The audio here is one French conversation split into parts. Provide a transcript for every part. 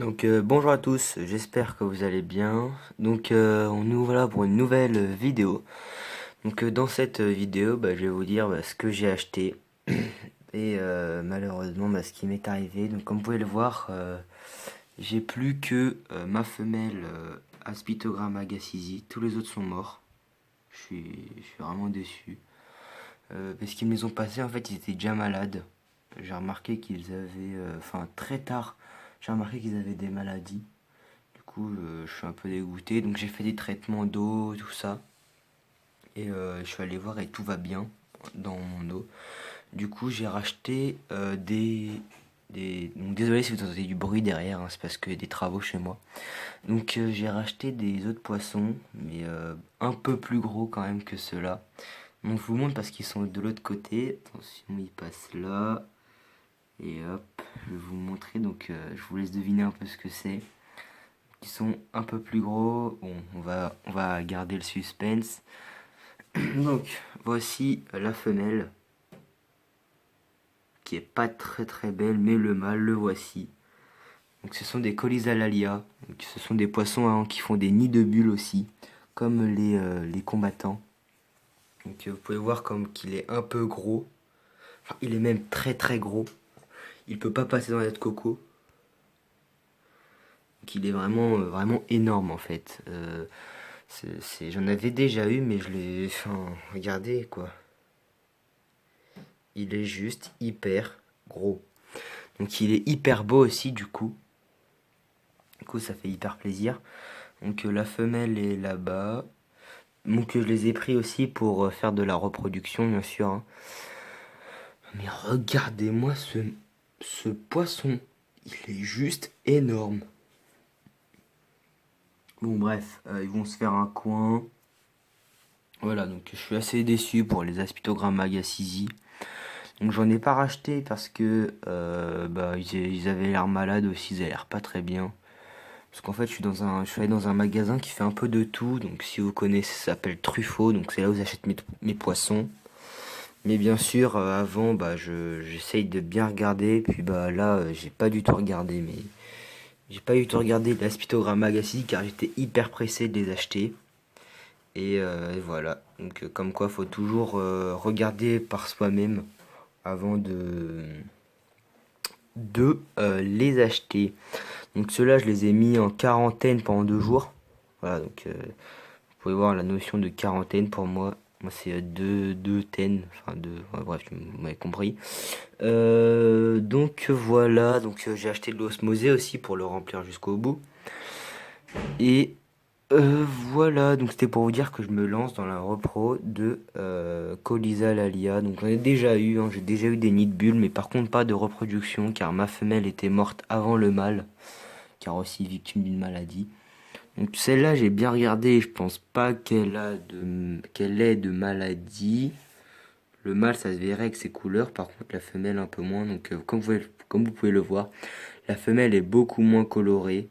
Donc bonjour à tous, j'espère que vous allez bien. Donc on nous voilà pour une nouvelle vidéo. Donc dans cette vidéo, je vais vous dire ce que j'ai acheté et malheureusement ce qui m'est arrivé. Donc comme vous pouvez le voir, j'ai plus que ma femelle Aspitogram agassizi. Tous les autres sont morts. Je suis vraiment déçu. Parce qu'ils me les ont passés, en fait ils étaient déjà malades. J'ai remarqué qu'ils avaient, enfin très tard, j'ai remarqué qu'ils avaient des maladies. Du coup, je suis un peu dégoûté. Donc j'ai fait des traitements d'eau, tout ça. Et je suis allé voir et tout va bien dans mon eau. Du coup, j'ai racheté Donc désolé si vous entendez du bruit derrière, hein, c'est parce qu'il y a des travaux chez moi. Donc j'ai racheté des œufs de poisson, mais un peu plus gros quand même que ceux-là. Donc je vous montre parce qu'ils sont de l'autre côté. Attention, ils passent là. Et hop, je vais vous montrer. Donc je vous laisse deviner un peu ce que c'est. Qui sont un peu plus gros. Bon, on va garder le suspense. Donc, voici la femelle, qui est pas très très belle, mais le mâle, le voici. Donc, ce sont des Colisalalia. Donc, ce sont des poissons hein, qui font des nids de bulles aussi, comme les combattants. Donc, vous pouvez voir comme qu'il est un peu gros. Enfin, il est même très très gros. Il peut pas passer dans la de coco. Donc, il est vraiment vraiment énorme en fait. J'en avais déjà eu, mais je l'ai. Enfin, regardez quoi. Il est juste hyper gros. Donc il est hyper beau aussi du coup. Du coup ça fait hyper plaisir. Donc la femelle est là-bas. Donc je les ai pris aussi pour faire de la reproduction bien sûr, hein. Mais regardez-moi ce poisson. Il est juste énorme. Bon bref, ils vont se faire un coin. Voilà, donc je suis assez déçu pour les Aspitogram agassizi. Donc j'en ai pas racheté parce que ils avaient l'air malades aussi, ils avaient l'air pas très bien. Parce qu'en fait je suis allé dans un magasin qui fait un peu de tout. Donc si vous connaissez, ça s'appelle Truffaut. Donc c'est là où j'achète mes poissons. Mais bien sûr, avant, j'essaye de bien regarder. Puis là, j'ai pas du tout regardé. Mais j'ai pas du tout regardé l'Aspitogram agassiz car j'étais hyper pressé de les acheter. Et voilà. Donc comme quoi, faut toujours regarder par soi-même avant de les acheter. Donc ceux-là, je les ai mis en quarantaine pendant 2 jours. Voilà, donc vous pouvez voir la notion de quarantaine pour moi. Moi, c'est deux ten, enfin deux, ouais, bref, vous m'avez compris. Donc voilà, donc j'ai acheté de l'osmosé aussi pour le remplir jusqu'au bout. Et voilà, donc c'était pour vous dire que je me lance dans la repro de Colisa Lalia. Donc j'en ai déjà eu, hein, j'ai déjà eu des nids de bulles, mais par contre pas de reproduction car ma femelle était morte avant le mâle, car aussi victime d'une maladie. Donc celle-là j'ai bien regardé, je pense pas qu'elle ait de maladie. Le mâle ça se verrait avec ses couleurs, par contre la femelle un peu moins. Donc comme vous pouvez le voir, la femelle est beaucoup moins colorée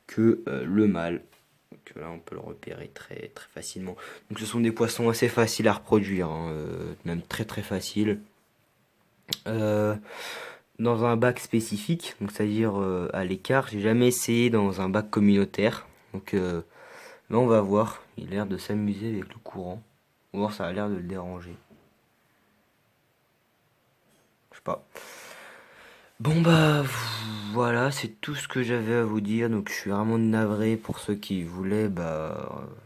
que le mâle. Donc là, on peut le repérer très, très facilement. Donc ce sont des poissons assez faciles à reproduire, hein, même très très faciles. Euh, dans un bac spécifique, donc c'est-à-dire à l'écart, j'ai jamais essayé dans un bac communautaire. Donc là, on va voir. Il a l'air de s'amuser avec le courant. Ou alors ça a l'air de le déranger. Je sais pas. Bon voilà, c'est tout ce que j'avais à vous dire. Donc je suis vraiment navré pour ceux qui voulaient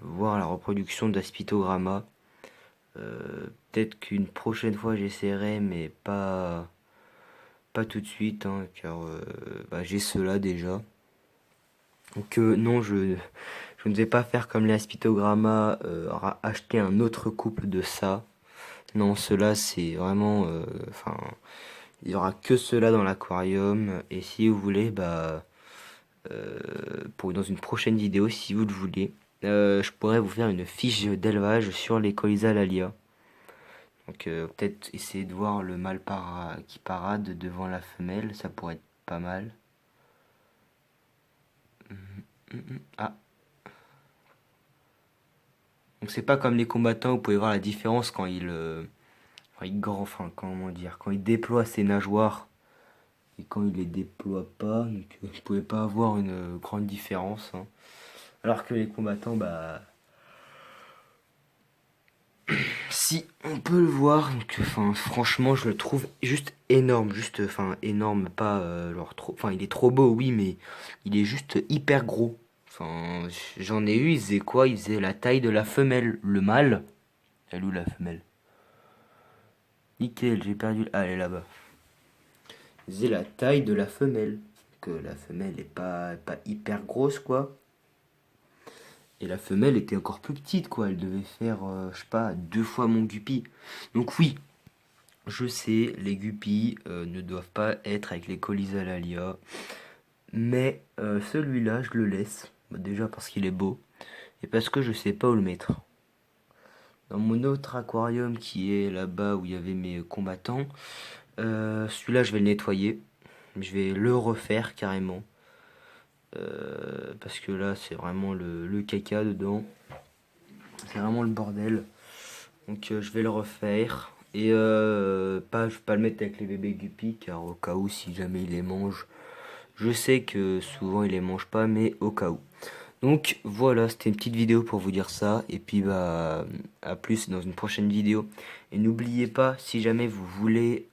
voir la reproduction d'Aspitogramma. Peut-être qu'une prochaine fois j'essaierai, mais pas tout de suite, hein, car j'ai cela déjà. Donc non, je ne vais pas faire comme les Aspitogramma, acheter un autre couple de ça. Non, cela c'est vraiment, enfin, il y aura que cela dans l'aquarium. Et si vous voulez, dans une prochaine vidéo, si vous le voulez, je pourrais vous faire une fiche d'élevage sur les Colisa Lalia. Donc peut-être essayer de voir le mâle qui parade devant la femelle, ça pourrait être pas mal. Ah, donc c'est pas comme les combattants, vous pouvez voir la différence quand il enfin, comment dire, quand il déploie ses nageoires. et quand il les déploie pas, donc vous pouvez pas avoir une grande différence, hein. Alors que les combattants, bah si on peut le voir, donc enfin franchement je le trouve juste énorme, juste enfin énorme, pas genre trop, enfin il est trop beau oui, mais il est juste hyper gros. Enfin j'en ai eu, il faisait quoi? Il faisait la taille de la femelle, le mâle. Elle est où la femelle? Nickel, j'ai perdu. Ah, elle est là-bas. Il faisait la taille de la femelle. Que la femelle est pas hyper grosse quoi. Et la femelle était encore plus petite quoi. Elle devait faire, je sais pas, 2 fois mon guppy. Donc oui, je sais, les guppies ne doivent pas être avec les Colisalalia, mais celui-là, je le laisse. Bah, déjà parce qu'il est beau et parce que je sais pas où le mettre. Dans mon autre aquarium qui est là-bas où il y avait mes combattants, celui-là, je vais le nettoyer. Je vais le refaire carrément. Parce que là, c'est vraiment le caca dedans. C'est vraiment le bordel. Donc je vais le refaire. Et pas, je vais pas le mettre avec les bébés guppies, car au cas où, si jamais il les mange, je sais que souvent il les mange pas, mais au cas où. Donc voilà, c'était une petite vidéo pour vous dire ça. Et puis bah à plus dans une prochaine vidéo. Et n'oubliez pas, si jamais vous voulez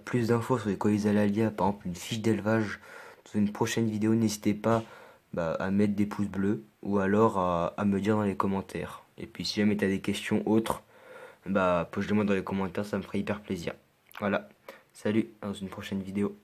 plus d'infos sur les Colisalalia, par exemple une fiche d'élevage, dans une prochaine vidéo, n'hésitez pas à mettre des pouces bleus ou alors à me dire dans les commentaires. Et puis si jamais tu as des questions autres, pose-les-moi dans les commentaires, ça me ferait hyper plaisir. Voilà, salut, dans une prochaine vidéo.